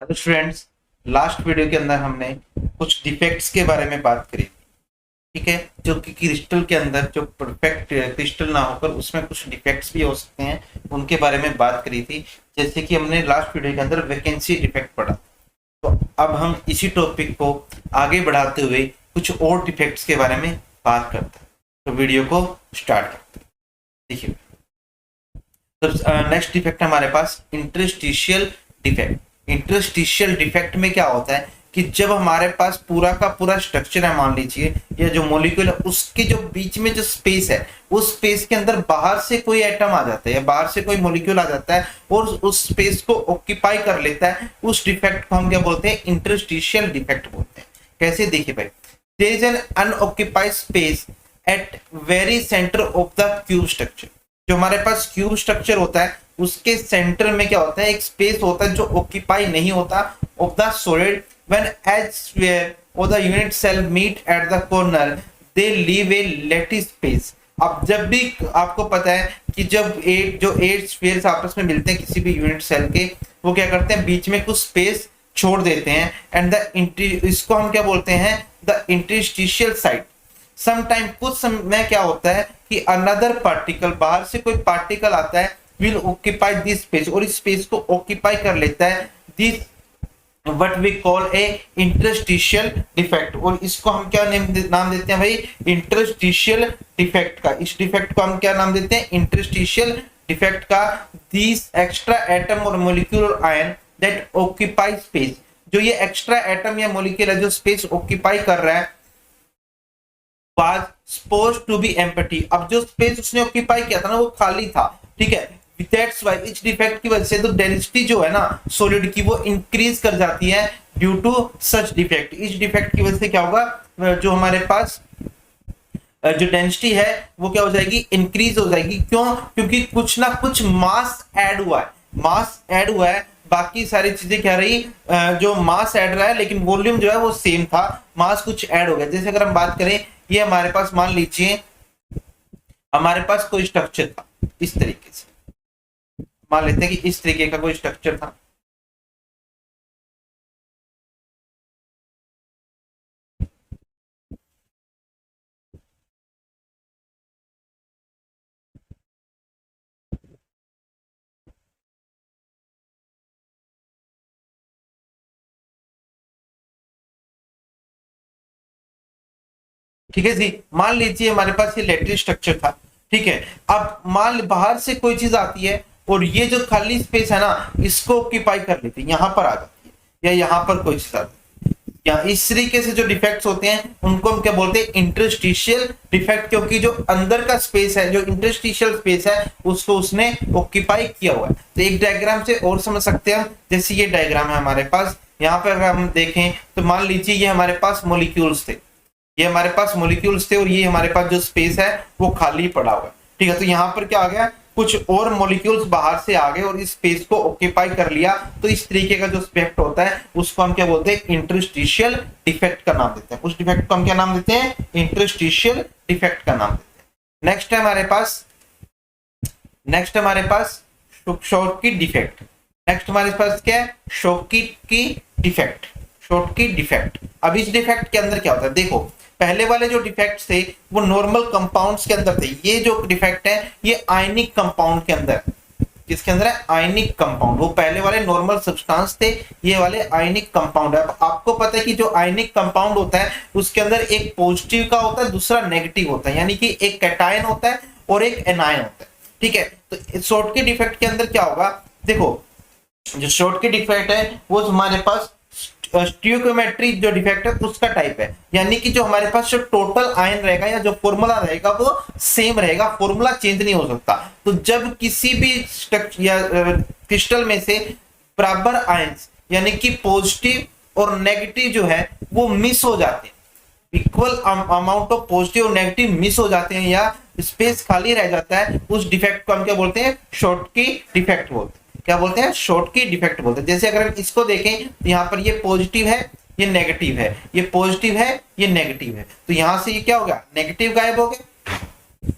Hello students, last video के अंदर हमने कुछ डिफेक्ट्स के बारे में बात करी थी। ठीक है, जो कि क्रिस्टल के अंदर जो परफेक्ट क्रिस्टल ना होकर उसमें कुछ डिफेक्ट्स भी हो सकते हैं, उनके बारे में बात करी थी। जैसे कि हमने लास्ट वीडियो के अंदर वैकेंसी डिफेक्ट पढ़ा। तो अब हम इसी टॉपिक को आगे बढ़ाते हुए कुछ और डिफेक्ट्स के बारे में बात करते हैं। तो वीडियो को स्टार्ट करते हैं। देखिए, तो नेक्स्ट डिफेक्ट हमारे पास इंटरस्टिशियल डिफेक्ट। इंटरस्टिशियल डिफेक्ट में क्या होता है कि जब हमारे पास पूरा का पूरा स्ट्रक्चर है, मान लीजिए, या जो मॉलिक्यूल है उसके जो बीच में जो स्पेस है, उस स्पेस के अंदर बाहर से कोई एटम आ जाता है या बाहर से कोई मॉलिक्यूल आ जाता है और उस स्पेस को ऑक्यूपाई कर लेता है, उस डिफेक्ट को हम क्या बोलते हैं? इंटरस्टिशियल डिफेक्ट बोलते हैं। कैसे? देखिए भाई, there is an unoccupied space at very centre of the cube structure. जो हमारे पास क्यूब स्ट्रक्चर होता है उसके सेंटर में क्या होता है? एक स्पेस होता है जो ऑक्यूपाई नहीं होता of the solid. When as sphere और the unit cell meet at the corner they leave a lattice space. अब जब भी आपको पता है कि जब एट स्फीयर्स आपस में मिलते हैं किसी भी यूनिट सेल के, वो क्या करते हैं? बीच में कुछ स्पेस छोड़ देते हैं एंड इसको हम क्या बोलते हैं? The interstitial side. समटाइम कुछ समय क्या होता है कि अनदर पार्टिकल, बाहर से कोई पार्टिकल आता है, विल ऑक्यूपाई दिस स्पेस, और इस स्पेस को ऑक्यूपाई कर लेता है। This what we call a interstitial defect. और इसको हम क्या नाम देते हैं भाई? इंटरस्टिशियल डिफेक्ट का। इस डिफेक्ट को हम क्या नाम देते हैं? इंटरस्टिशियल डिफेक्ट का। दिस एक्स्ट्रा एटम और molecular ion that occupy space. जो ये एक्स्ट्रा एटम या मॉलिक्यूल है जो स्पेस ऑक्यूपाई कर रहा है, was supposed to be empty। अब जो स्पेस उसने ऑक्यूपाई किया था ना, वो खाली था। ठीक है, That's why इस डिफेक्ट की वजह से तो डेंसिटी जो है ना सॉलिड की, वो इंक्रीज कर जाती है ड्यू टू सच डिफेक्ट। इस डिफेक्ट की वजह से क्या होगा? जो हमारे पास जो डेंसिटी है वो क्या हो जाएगी? इंक्रीज हो जाएगी। क्यों? क्योंकि कुछ ना कुछ मास ऐड हुआ है। मास ऐड हुआ है, बाकी सारी चीजें क्या रही? जो मास ऐड रहा है, लेकिन वॉल्यूम जो है वो सेम था, मास कुछ ऐड हो गया। जैसे अगर हम बात करें, ये हमारे पास मान लीजिए हमारे पास कोई स्ट्रक्चर था इस तरीके से, मान लेते हैं कि इस तरीके का कोई स्ट्रक्चर था। ठीक है जी, मान लीजिए हमारे पास ये लेटरिन स्ट्रक्चर था। ठीक है, अब मान बाहर से कोई चीज आती है और ये जो खाली स्पेस है ना, इसको ऑक्यूपाई कर लेती है, यहां पर आ जाती है, या यहां पर कोई चीज आती है। या इस तरीके से जो डिफेक्ट्स होते हैं उनको हम क्या बोलते हैं? Interstitial defect. क्योंकि जो अंदर का स्पेस है, जो इंटरस्टिशियल स्पेस है, उसको उसने ऑक्यूपाई किया हुआ है। तो एक डायग्राम से और समझ सकते हैं, जैसे ये डायग्राम है हमारे पास, यहाँ पर अगर हम देखें तो मान लीजिए ये हमारे पास मॉलिक्यूल्स थे, ये हमारे पास मॉलिक्यूल्स थे, और ये हमारे पास जो स्पेस है वो खाली पड़ा हुआ है। ठीक है, तो यहाँ पर क्या आ गया? कुछ और मॉलिक्यूल्स बाहर से आ गए और इस स्पेस को ऑक्यूपाई कर लिया। तो इस तरीके का जो डिफेक्ट होता है उसको हम क्या बोलते हैं? इंटरस्टिशियल डिफेक्ट का नाम देते हैं। उस डिफेक्ट को हम क्या नाम देते हैं? इंटरस्टिशियल डिफेक्ट का नाम देते हैं। नेक्स्ट है हमारे पास शॉर्टकट डिफेक्ट। नेक्स्ट हमारे पास क्या है? Shortcut defect. Shortcut defect. अब इस डिफेक्ट के अंदर क्या होता है? देखो, पहले वाले जो डिफेक्ट्स थे वो नॉर्मल कंपाउंड्स के अंदर थे। ये जो डिफेक्ट है ये आयनिक कंपाउंड के अंदर। किसके अंदर है? Ionic compound. वो पहले वाले नॉर्मल सब्सटेंस थे, ये वाले आयनिक कंपाउंड है। अब आपको पता है कि जो आयनिक कंपाउंड होता है उसके अंदर एक पॉजिटिव का होता है, दूसरा नेगेटिव होता है, यानी कि एक कैटायन होता है और एक एनायन होता है। ठीक है, तो शॉर्टकट डिफेक्ट के अंदर क्या होगा? देखो, जो शॉर्टकट डिफेक्ट है वो हमारे पास स्टियोमेट्री जो डिफेक्ट है उसका टाइप है। यानी कि जो हमारे पास जो टोटल आयन रहेगा या जो फॉर्मूला रहेगा वो सेम रहेगा, फॉर्मूला चेंज नहीं हो सकता। तो जब किसी भी या क्रिस्टल में से बराबर आयंस, यानी कि पॉजिटिव और नेगेटिव जो है वो मिस हो जाते हैं, इक्वल अमाउंट ऑफ पॉजिटिव और नेगेटिव मिस हो जाते हैं, या स्पेस खाली रह जाता है, उस डिफेक्ट को हम क्या बोलते हैं? शॉर्टकट डिफेक्ट बोलते हैं। क्या बोलते हैं? शॉर्टकट डिफेक्ट बोलते हैं। जैसे अगर हम इसको देखें तो यहाँ पर ये पॉजिटिव है, ये नेगेटिव है, ये पॉजिटिव है, ये नेगेटिव है, तो यहां से ये क्या हो गया? नेगेटिव गायब हो गया।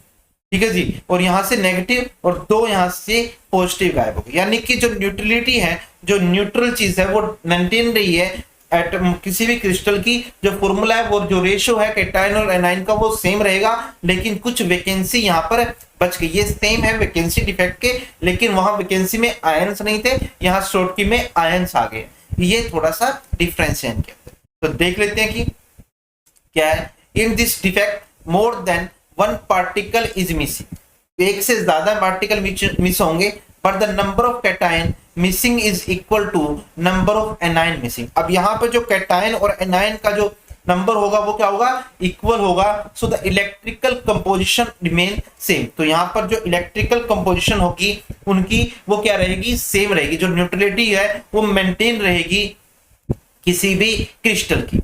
ठीक है जी, और यहां से नेगेटिव और दो यहां से पॉजिटिव गायब हो गए। यानी कि जो न्यूट्रलिटी है जो न्यूट्रल चीज है वो मेंटेन रही है एटम किसी भी क्रिस्टल की, जो फॉर्मूला है वो जो रेशियो है कैटायन और एनायन का वो सेम रहेगा, लेकिन कुछ वैकेंसी यहाँ पर बच गई। ये सेम है वैकेंसी डिफेक्ट के, लेकिन वहां वैकेंसी में आयंस नहीं थे, यहाँ शॉर्टकी में आयंस आ गए। ये थोड़ा सा डिफरेंस है इनके अंदर। तो देख लेते हैं कि क्या है। In this defect more than one particle is missing, एक से ज्यादा पार्टिकल मिस होंगे, but the number of cation missing is equal to number of anion missing. अब यहाँ पर जो कैटायन और एनायन का जो नंबर होगा वो क्या होगा, इक्वल होगा। So the electrical composition remain same. तो यहाँ पर जो इलेक्ट्रिकल कंपोजिशन होगी उनकी वो क्या रहेगी, सेम रहेगी। जो न्यूट्रलिटी है वो मेंटेन रहेगी किसी भी क्रिस्टल की।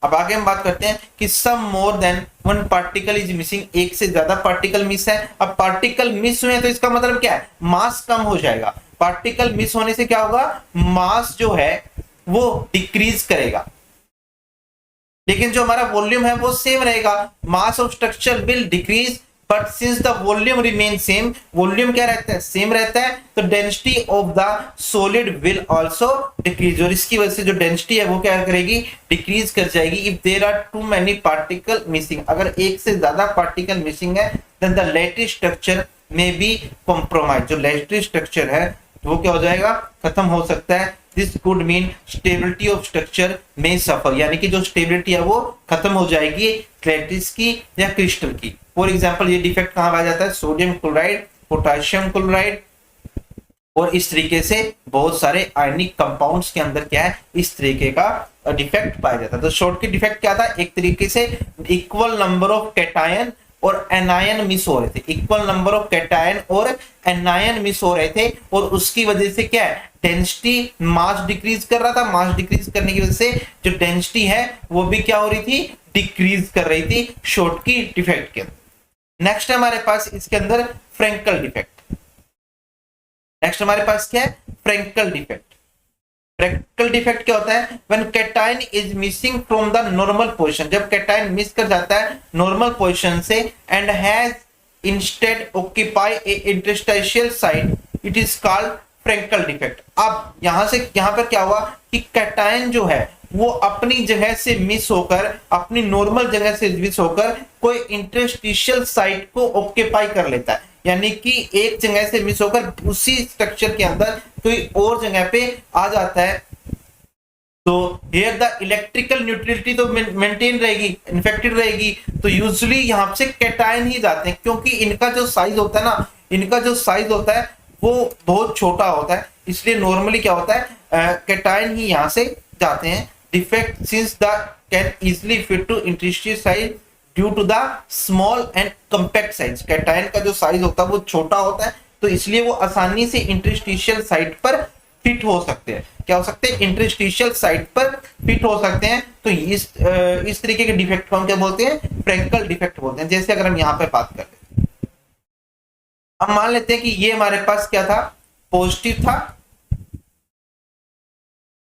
अब आगे हम बात करते हैं कि some more than one particle is missing, एक से ज्यादा पार्टिकल मिस है। अब पार्टिकल मिस हुए तो इसका मतलब क्या है, मास कम हो जाएगा। पार्टिकल मिस होने से क्या होगा, मास जो है वो डिक्रीज करेगा, लेकिन जो हमारा वॉल्यूम है वो सेम रहेगा। Mass of structure will decrease but since the volume remain same, volume क्या रहता है, सेम रहता है, तो density of the solid will also decrease. और इसकी वजह से जो डेंसिटी है वो क्या करेगी, डिक्रीज कर जाएगी। If there are too many particle missing, अगर एक से ज्यादा पार्टिकल मिसिंग है, देन द लैटिस स्ट्रक्चर में बी कॉम्प्रोमाइज। जो लैटिस स्ट्रक्चर है वो क्या हो जाएगा, खत्म हो सकता है। This could mean stability of structure में सफर, यानी कि जो स्टेबिलिटी है वो खत्म हो जाएगी लैटिस की या क्रिस्टल की। फॉर एग्जांपल ये डिफेक्ट कहां पाया जाता है, सोडियम क्लोराइड, पोटेशियम क्लोराइड, और इस तरीके से बहुत सारे आयनिक कंपाउंड्स के अंदर क्या है, इस तरीके का डिफेक्ट पाया जाता है। तो शॉर्टकट डिफेक्ट क्या था, एक तरीके से इक्वल नंबर ऑफ कैटायन और एनायन मिस हो रहे थे, इक्वल नंबर ऑफ कैटायन और एनायन मिस हो रहे थे, और उसकी वजह से क्या है, डेंसिटी, मास डिक्रीज कर रहा था। मास डिक्रीज करने की वजह से जो डेंसिटी है वो भी क्या हो रही थी, डिक्रीज कर रही थी शॉर्टकी डिफेक्ट के अंदर। नेक्स्ट हमारे पास इसके अंदर फ्रैंकल डिफेक्ट। नेक्स्ट हमारे पास क्या है, फ्रैंकल डिफेक्ट। फ्रैंकल डिफेक्ट क्या होता है, when cation is missing from the normal position, जब कैटायन मिस कर जाता है नॉर्मल पोजीशन से, and has instead occupy a interstitial site, it is called Frenkel defect. अब यहां पर क्या हुआ कि कैटायन जो है वो अपनी जगह से मिस होकर, अपनी नॉर्मल जगह से मिस होकर कोई इंटरस्टिशियल साइट को ऑक्यूपाई कर लेता है, यानी कि एक जगह से मिस होकर उसी स्ट्रक्चर के अंदर कोई और जगह पे आ जाता है। तो हियर द इलेक्ट्रिकल न्यूट्रलिटी तो मेंटेन रहेगी, इन्फेक्टेड रहेगी, तो यूजुअली यहाँ से कैटायन ही जाते हैं, क्योंकि इनका जो साइज होता है ना, इनका जो साइज होता है वो बहुत छोटा होता है, इसलिए नॉर्मली क्या होता है, कैटायन ही यहाँ से जाते हैं। Defect since the can easily fit to interstitial size due to the small and compact size. Cation का जो साइज होता है वो छोटा होता है, तो इसलिए वो आसानी से इंटरस्टिशियल साइट पर फिट हो सकते हैं। क्या हो सकते हैं, इंटरस्टिशियल साइट पर फिट हो सकते हैं। तो इस तरीके के डिफेक्ट को हम क्या बोलते हैं, फ्रैंकल डिफेक्ट बोलते हैं। जैसे अगर हम यहाँ पे बात करें, हम मान लेते हैं कि ये हमारे पास क्या था, पॉजिटिव था,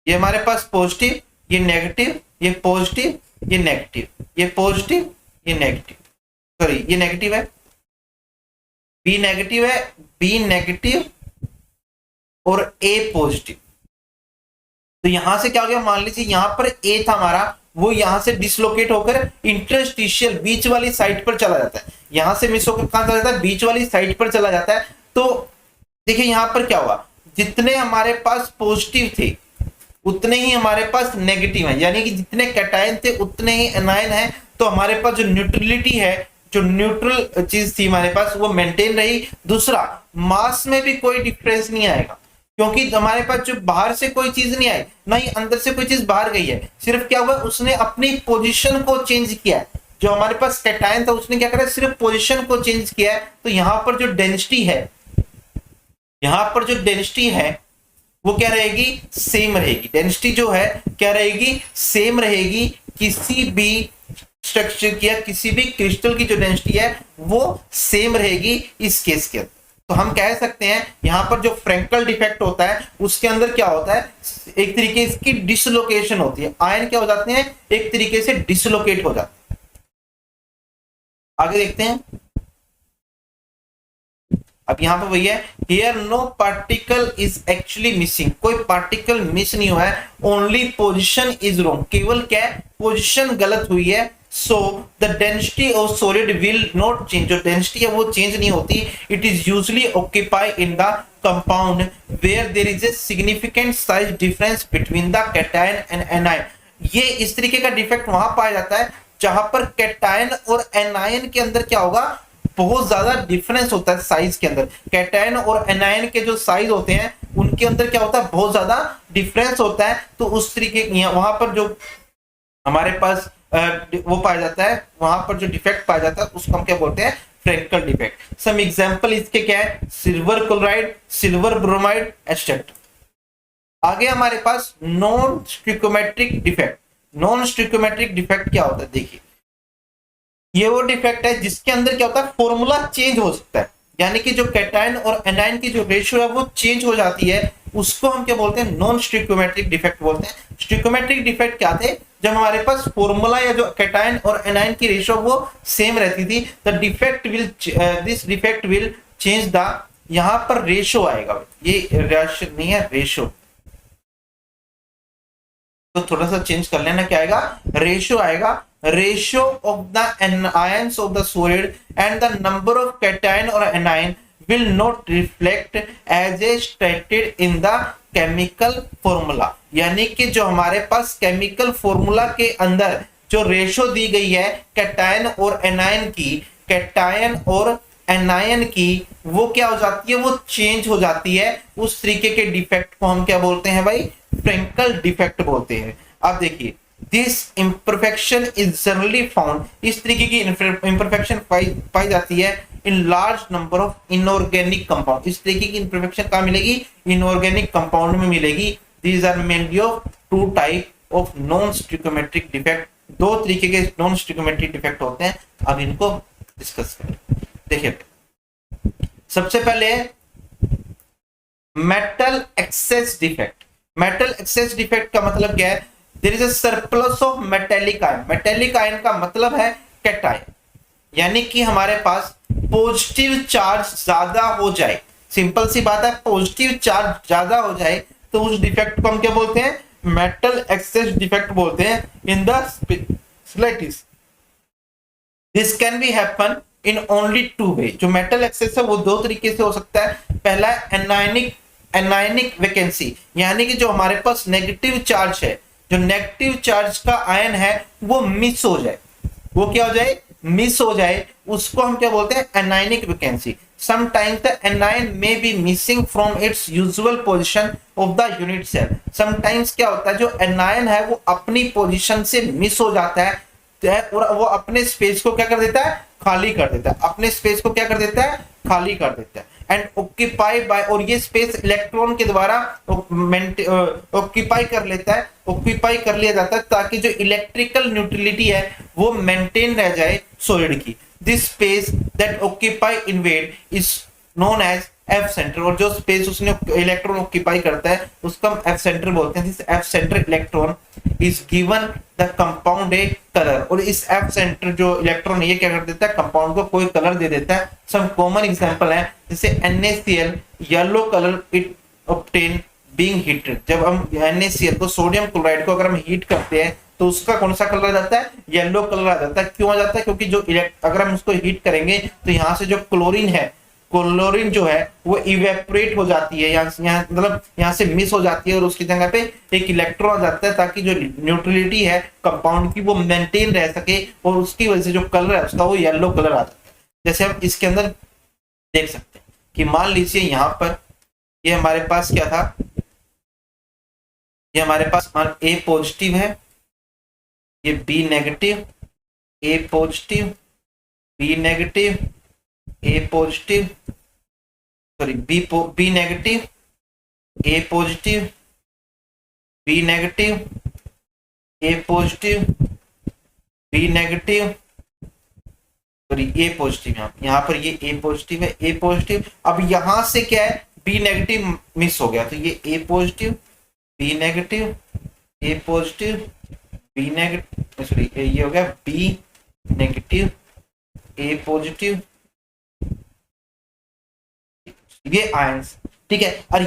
ये हमारे पास पॉजिटिव, ये नेगेटिव, ये पॉजिटिव, ये नेगेटिव, ये पॉजिटिव, ये नेगेटिव, सॉरी ये नेगेटिव है, बी नेगेटिव है, बी नेगेटिव और ए पॉजिटिव। तो यहां से क्या हो गया, मान लीजिए यहां पर ए था हमारा, वो यहां से डिसलोकेट होकर इंटरस्टिशियल बीच वाली साइड पर चला जाता है। यहां से मिस होकर कहां चला जाता है, बीच वाली साइड पर चला जाता है। तो देखिए यहां पर क्या हुआ, जितने हमारे पास पॉजिटिव थे उतने ही हमारे पास नेगेटिव है, यानी कि जितने कैटायन थे उतने ही एनायन है। तो हमारे पास जो न्यूट्रलिटी है, जो न्यूट्रल चीज थी हमारे पास, वो मेंटेन रही। दूसरा, मास में भी कोई डिफरेंस नहीं आएगा, क्योंकि हमारे पास जो बाहर से कोई चीज नहीं आई, ना ही अंदर से कोई चीज बाहर गई है, सिर्फ क्या हुआ, उसने अपनी पोजीशन को चेंज किया है। जो हमारे पास कैटायन था उसने क्या करा, सिर्फ पोजीशन को चेंज किया है। तो यहाँ पर जो डेंसिटी है, यहाँ पर जो डेंसिटी है वो क्या रहेगी, सेम रहेगी। डेंसिटी जो है क्या रहेगी, सेम रहेगी। किसी भी स्ट्रक्चर की या किसी भी क्रिस्टल की जो डेंसिटी है वो सेम रहेगी इस केस के अंदर। तो हम कह सकते हैं यहाँ पर जो फ्रैंकल डिफेक्ट होता है उसके अंदर क्या होता है, एक तरीके इसकी डिसलोकेशन होती है। आयन क्या हो जाते हैं, एक तरीके से डिसलोकेट हो जाते हैं। आगे देखते हैं, अब यहाँ पे वही है, here no particle is actually missing, कोई पार्टिकल मिस नहीं हुआ है, ओनली पोजिशन इज रॉन्ग, केवल क्या है, पोजिशन गलत हुई है। So the density of solid will not change, जो डेंसिटी है वो चेंज नहीं होती, it is usually occupy in the compound where there is a significant size difference between the cation and anion. ये इस तरीके का डिफेक्ट वहां पाया जाता है जहां पर कैटायन और एनायन के अंदर क्या होगा, बहुत ज्यादा डिफरेंस होता है साइज के अंदर। कैटायन और एनायन के जो साइज होते हैं उनके अंदर क्या होता है, बहुत ज्यादा डिफरेंस होता है। तो उस तरीके वहां पर जो हमारे पास वो पाया जाता है, वहां पर जो डिफेक्ट पाया जाता है उसको हम क्या बोलते हैं, फ्रैंकल डिफेक्ट। सम एग्जांपल इसके क्या है, silver chloride, silver bromide etcetera. आगे हमारे पास non stoichiometric defect. Non stoichiometric defect क्या होता है, देखिए ये वो डिफेक्ट है जिसके अंदर क्या होता है, फॉर्मूला चेंज हो सकता है, यानी कि जो कैटायन और एनायन की जो रेशियो है वो चेंज हो जाती है, उसको हम क्या बोलते हैं, नॉन स्टिकोमेट्रिक डिफेक्ट बोलते हैं। स्टिकोमेट्रिक डिफेक्ट क्या थे, जब हमारे पास फॉर्मूला या जो कैटायन और एनायन की रेशियो वो सेम रहती थी, the defect will this defect will change the, यहां पर रेशियो आएगा, ये रेशियो नहीं है, रेशियो, तो थोड़ा सा चेंज कर लेना, क्या आएगा, रेशियो आएगा। Ratio of the ions of the solid and the number of cation और anion will not reflect as a stated in the chemical formula, यानी कि जो हमारे पास केमिकल फॉर्मूला के अंदर जो रेशो दी गई है कैटायन और एनायन की, कैटायन और एनायन की, वो क्या हो जाती है, वो चेंज हो जाती है। उस तरीके के डिफेक्ट को हम क्या बोलते हैं भाई, फ्रैंकल डिफेक्ट बोलते हैं। अब देखिए, this imperfection is generally found, इस तरीके की इम्परफेक्शन पाई जाती है in large number of inorganic compound. इस तरीके की इम्परफेक्शन कहाँ मिलेगी, इनऑर्गेनिक कंपाउंड में मिलेगी। These are mainly of two type of non stoichiometric defect, दो तरीके के नॉन स्टिकोमेट्रिक डिफेक्ट होते हैं। अब इनको डिस्कस करें। देखिए सबसे पहले metal excess defect. Metal excess defect का मतलब क्या है, there is a surplus of metallic ion. Metallic ion का मतलब है कैटायन, यानी कि हमारे पास पॉजिटिव चार्ज ज्यादा हो जाए, सिंपल सी बात है, पॉजिटिव चार्ज ज्यादा हो जाए तो उस डिफेक्ट को हम क्या बोलते हैं, मेटल एक्सेस डिफेक्ट बोलते हैं। In the lattice this can be happen in only two way. जो मेटल एक्सेस है वो दो तरीके से हो सकता है। पहला एनायनिक वैकेंसी, यानी कि जो हमारे पास नेगेटिव चार्ज है, जो नेगेटिव चार्ज का आयन है वो मिस हो जाए, वो क्या हो जाए, मिस हो जाए, उसको हम क्या बोलते हैं, anionic vacancy. Sometimes the anion may be missing from its usual position of the unit cell. Sometimes क्या होता है, जो एनायन है वो अपनी पोजीशन से मिस हो जाता है और वो अपने स्पेस को क्या कर देता है, खाली कर देता है, अपने स्पेस को क्या कर देता है, खाली कर देता है। एंड ऑक्यूपाई बाय, और ये स्पेस इलेक्ट्रॉन के द्वारा ऑक्यूपाई कर लेता है, ऑक्यूपाई कर लिया जाता है ताकि जो इलेक्ट्रिकल न्यूट्रलिटी है वो मेंटेन रह जाए सॉलिड की। This space that occupy invade is known as F centre, और जो स्पेस उसने इलेक्ट्रॉन ऑक्यूपाई करता है उसको हम एफ सेंटर बोलते हैं। This F centre electron is given the compound A colour, और इस एफ सेंटर जो इलेक्ट्रॉन ये क्या कर देता है, कंपाउंड को कोई कलर दे देता है। सम कॉमन एग्जांपल है जैसे NaCl, yellow colour it obtain being heated. जब हम NaCl को, सोडियम क्लोराइड को अगर हम हीट करते हैं तो उसका कौन सा कलर आ जाता है, येलो कलर आ जाता है। क्यों आ जाता है, क्योंकि जो अगर हम उसको हीट करेंगे तो यहाँ से जो क्लोरीन है, क्लोरीन जो है वो इवेपोरेट हो जाती है, यहाँ मतलब यहाँ से मिस हो जाती है और उसकी जगह पे एक इलेक्ट्रॉन आ जाता है ताकि जो न्यूट्रलिटी है कंपाउंड की वो मेंटेन रह सके, और उसकी वजह से जो कलर है उसका वो येलो कलर आ जाता है। जैसे हम इसके अंदर देख सकते हैं कि मान लीजिए यहाँ पर ये हमारे पास क्या था, ये हमारे पास मान A पॉजिटिव है, ये B negative, A positive, B negative, A positive, sorry B negative, A positive, B negative, A positive, B negative, sorry A positive, यहाँ पर ये A पॉजिटिव है, A पॉजिटिव। अब यहाँ से क्या है, B नेगेटिव मिस हो गया, तो ये A positive, B negative, A positive, B negative, sorry ये हो गया B नेगेटिव, A पॉजिटिव, ये आयंस, ठीक है। और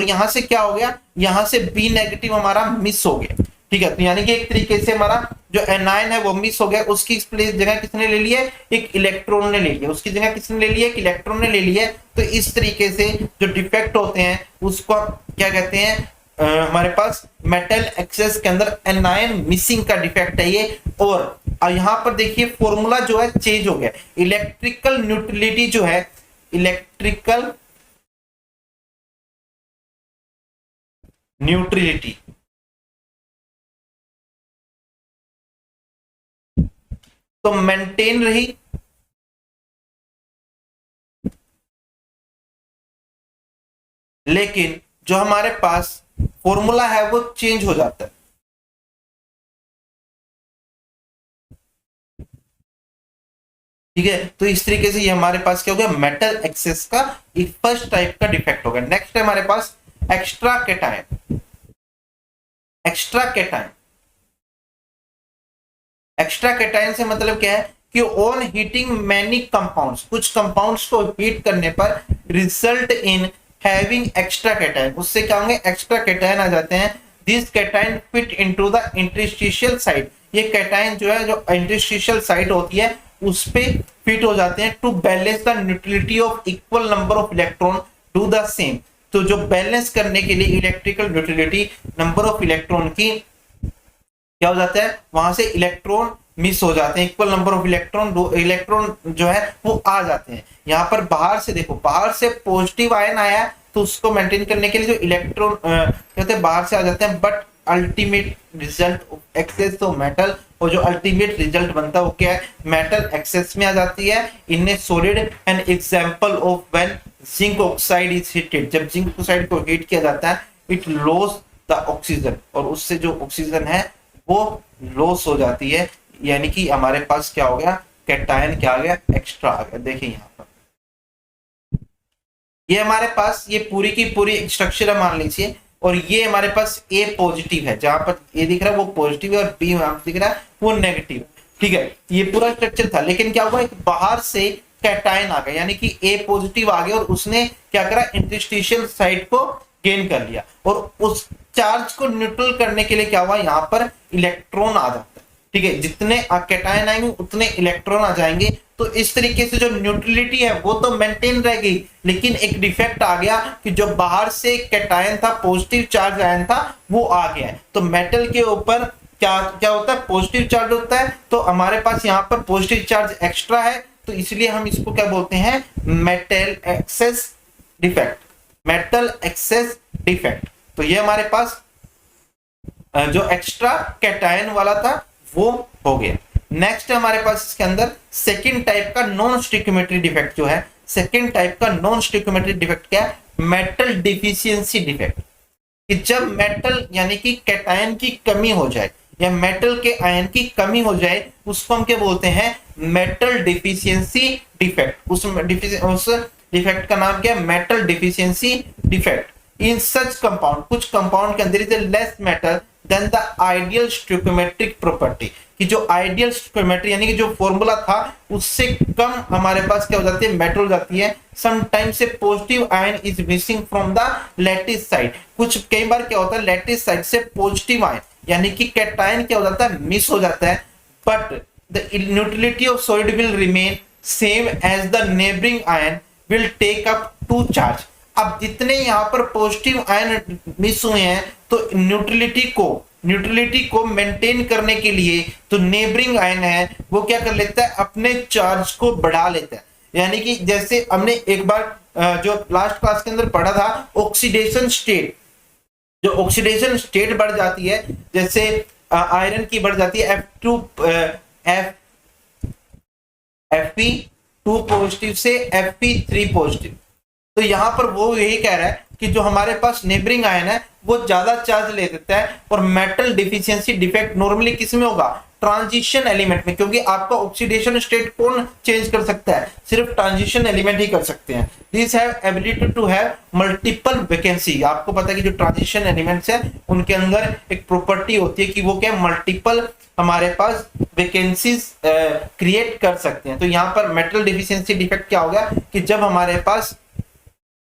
यहाँ से क्या हो गया, यहाँ से बी नेगेटिव हमारा मिस हो गया, ठीक है। तो यानी कि एक तरीके से हमारा जो एनायन है वो मिस हो गया, उसकी प्लेस जगह किसने ले लिया, एक इलेक्ट्रॉन ने ले लिया, उसकी जगह किसने ले लिया, एक इलेक्ट्रॉन ने ले लिया। तो इस तरीके से जो डिफेक्ट होते हैं उसको क्या कहते हैं, हमारे पास मेटल एक्सेस के अंदर एनायन मिसिंग का डिफेक्ट है ये। और यहाँ पर देखिए फॉर्मूला जो है चेंज हो गया, इलेक्ट्रिकल न्यूट्रलिटी जो है, इलेक्ट्रिकल न्यूट्रलिटी तो मेंटेन रही, लेकिन जो हमारे पास फॉर्मूला है वो चेंज हो जाता है, ठीक है। तो इस तरीके से ये हमारे पास क्या हो गया, मेटल एक्सेस का एक फर्स्ट टाइप का डिफेक्ट हो गया। नेक्स्ट है हमारे पास extra cation. Extra cation, extra cation से मतलब क्या है कि ऑन हीटिंग मैनी कंपाउंड्स, कुछ कंपाउंड्स को हीट करने पर result in having extra cation, उससे क्या होंगे, एक्स्ट्रा कैटायन आ जाते हैं। This cation fit into the interstitial site, ये कैटायन जो है, जो इंटरस्टिशियल साइट होती है उस पे फिट हो जाते हैं to balance the neutrality of equal number of electron do the same. तो जो बैलेंस करने के लिए electrical neutrality, number of electron की क्या हो जाता है, वहां से इलेक्ट्रॉन मिस हो जाते हैं, इक्वल नंबर ऑफ इलेक्ट्रॉन जो है वो आ जाते हैं। यहाँ पर बाहर से देखो, बाहर से पॉजिटिव आयन आया तो उसको मेंटेन करने के लिए जो इलेक्ट्रॉन कहते हैं बाहर से आ जाते हैं, बट अल्टीमेट रिजल्ट एक्सेस तो मेटल, और जो अल्टीमेट रिजल्ट बनता है वो क्या है, मेटल एक्सेस में आ जाती है in a solid. An example of when zinc oxide is heated, जब जिंक ऑक्साइड को हीट किया जाता है, इट लॉस द ऑक्सीजन, और उससे जो ऑक्सीजन है वो लॉस हो जाती है, यानी कि हमारे पास क्या हो गया, कैटायन क्या आ गया, एक्स्ट्रा आ गया। देखिए यहाँ पर ये हमारे पास ये पूरी की पूरी स्ट्रक्चर है मान लीजिए, और ये हमारे पास ए पॉजिटिव है, जहां पर ए दिख रहा है वो पॉजिटिव है और बी दिख रहा है वो नेगेटिव, ठीक है। ये पूरा स्ट्रक्चर था, लेकिन क्या हुआ, एक बाहर से कैटायन आ गया, यानी कि ए पॉजिटिव आ गया और उसने क्या करा, इंटरस्टिशियल साइड को गेन कर लिया, और उस चार्ज को न्यूट्रल करने के लिए क्या हुआ, यहाँ पर इलेक्ट्रॉन आ जाता है, ठीक है। जितने कैटायन आएंगे उतने इलेक्ट्रॉन आ जाएंगे। तो इस तरीके से जो न्यूट्रलिटी है वो तो मेंटेन रह गई, लेकिन एक डिफेक्ट आ गया कि जो बाहर से कैटायन था, पॉजिटिव चार्ज आयन था, वो आ गया है। तो मेटल के ऊपर क्या क्या होता है, पॉजिटिव चार्ज होता है। तो हमारे पास यहाँ पर पॉजिटिव चार्ज एक्स्ट्रा है, तो इसलिए हम इसको क्या बोलते हैं, metal excess defect, metal excess defect. तो ये हमारे पास जो एक्स्ट्रा कैटायन वाला था वो हो गया। नेक्स्ट है हमारे पास इसके अंदर सेकंड टाइप का नॉन स्टिक्योमेट्री डिफेक्ट जो है, सेकंड टाइप का नॉन स्टिक्योमेट्री डिफेक्ट क्या है, मेटल डिफिशियंसी डिफेक्ट। कि जब मेटल यानी कि कैटायन की कमी हो जाए या मेटल के आयन की कमी हो जाए, उसको हम क्या बोलते हैं, मेटल डिफिशियंसी डिफेक्ट। उस डिफेक्ट का नाम क्या है, metal deficiency defect. In such compound, कुछ कंपाउंड के अंदर is less metal than the ideal stoichiometric property, कि जो आइडियल स्टिक्योमेट्री यानी कि जो फॉर्मूला था उससे कम हमारे पास क्या हो जाती है, मेटल हो जाती है। समटाइम्स से positive ion is missing from the lattice side, कुछ कई बार क्या होता है, लैटिस साइड से पॉजिटिव आयन यानी कि कैटायन क्या हो जाता है, मिस हो जाता है, but the neutrality of solid will remain same as the neighbouring ion will take up two charge. अब जितने यहाँ पर पॉजिटिव आयन मिस हुए हैं, तो न्यूट्रलिटी को मेंटेन करने के लिए तो नेबरिंग आयन है वो क्या कर लेता है, अपने चार्ज को बढ़ा लेता है। यानी कि जैसे हमने एक बार जो लास्ट क्लास के अंदर पढ़ा था, ऑक्सीडेशन स्टेट, जो ऑक्सीडेशन स्टेट बढ़ जाती है, जैसे आयरन की बढ़ जाती है Fe2 पॉजिटिव से Fe3 पॉजिटिव। तो यहाँ पर वो यही कह रहा है कि जो हमारे पास नेबरिंग आयन है वो ज्यादा चार्ज ले देता है, और मेटल डिफिशियंसी डिफेक्ट नॉर्मली किस में होगा, ट्रांजिशन एलिमेंट में, क्योंकि आपका ऑक्सीडेशन स्टेट कौन चेंज कर सकता है, सिर्फ ट्रांजिशन एलिमेंट ही कर सकते हैं। This have ability to have multiple vacancy. आपको पता है कि जो ट्रांजिशन एलिमेंट्स है उनके अंदर एक प्रॉपर्टी होती है कि वो क्या मल्टीपल हमारे पास वैकेंसीज क्रिएट कर सकते हैं। तो यहाँ पर मेटल डिफिशियंसी डिफेक्ट क्या हो गया कि जब हमारे पास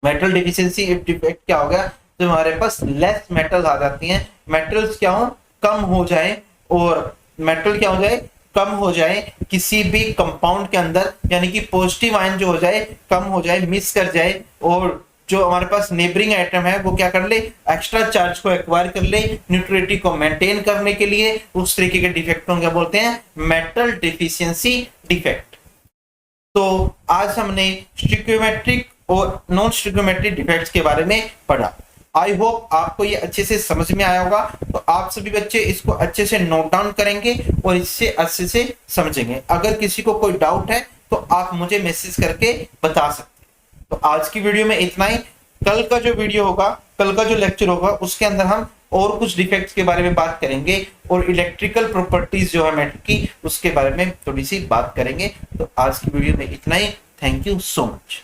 मेटल डिफिशियंसी डिफेक्ट क्या होगा, तो हमारे पास लेस मेटल आ जाती हैं, मेटल्स क्या हो, कम हो जाए, और मेटल क्या हो जाए, कम हो जाए किसी भी कंपाउंड के अंदर, यानी कि पॉजिटिव आयन जो हो जाए कम हो जाए, मिस कर जाए, और जो हमारे पास नेबरिंग एटम है वो क्या कर ले, एक्स्ट्रा चार्ज को एक्वायर कर ले न्यूट्रलिटी को मेंटेन करने के लिए, उस तरीके के डिफेक्ट को क्या बोलते हैं, मेटल डिफिशियंसी डिफेक्ट। तो आज हमने स्टिक्योमेट्रिक और नॉन स्टिक्योमेट्रिक डिफेक्ट्स के बारे में पढ़ा। आई होप आपको ये अच्छे से समझ में आया होगा। तो आप सभी बच्चे इसको अच्छे से नोट डाउन करेंगे और इससे अच्छे से समझेंगे। अगर किसी को कोई डाउट है तो आप मुझे मैसेज करके बता सकते हैं। तो आज की वीडियो में इतना ही। कल का जो वीडियो होगा, कल का जो लेक्चर होगा, उसके अंदर हम और कुछ डिफेक्ट्स के बारे में बात करेंगे और इलेक्ट्रिकल प्रॉपर्टीज जो है मेटल की, उसके बारे में थोड़ी सी बात करेंगे। तो आज की वीडियो में इतना ही। Thank you so much.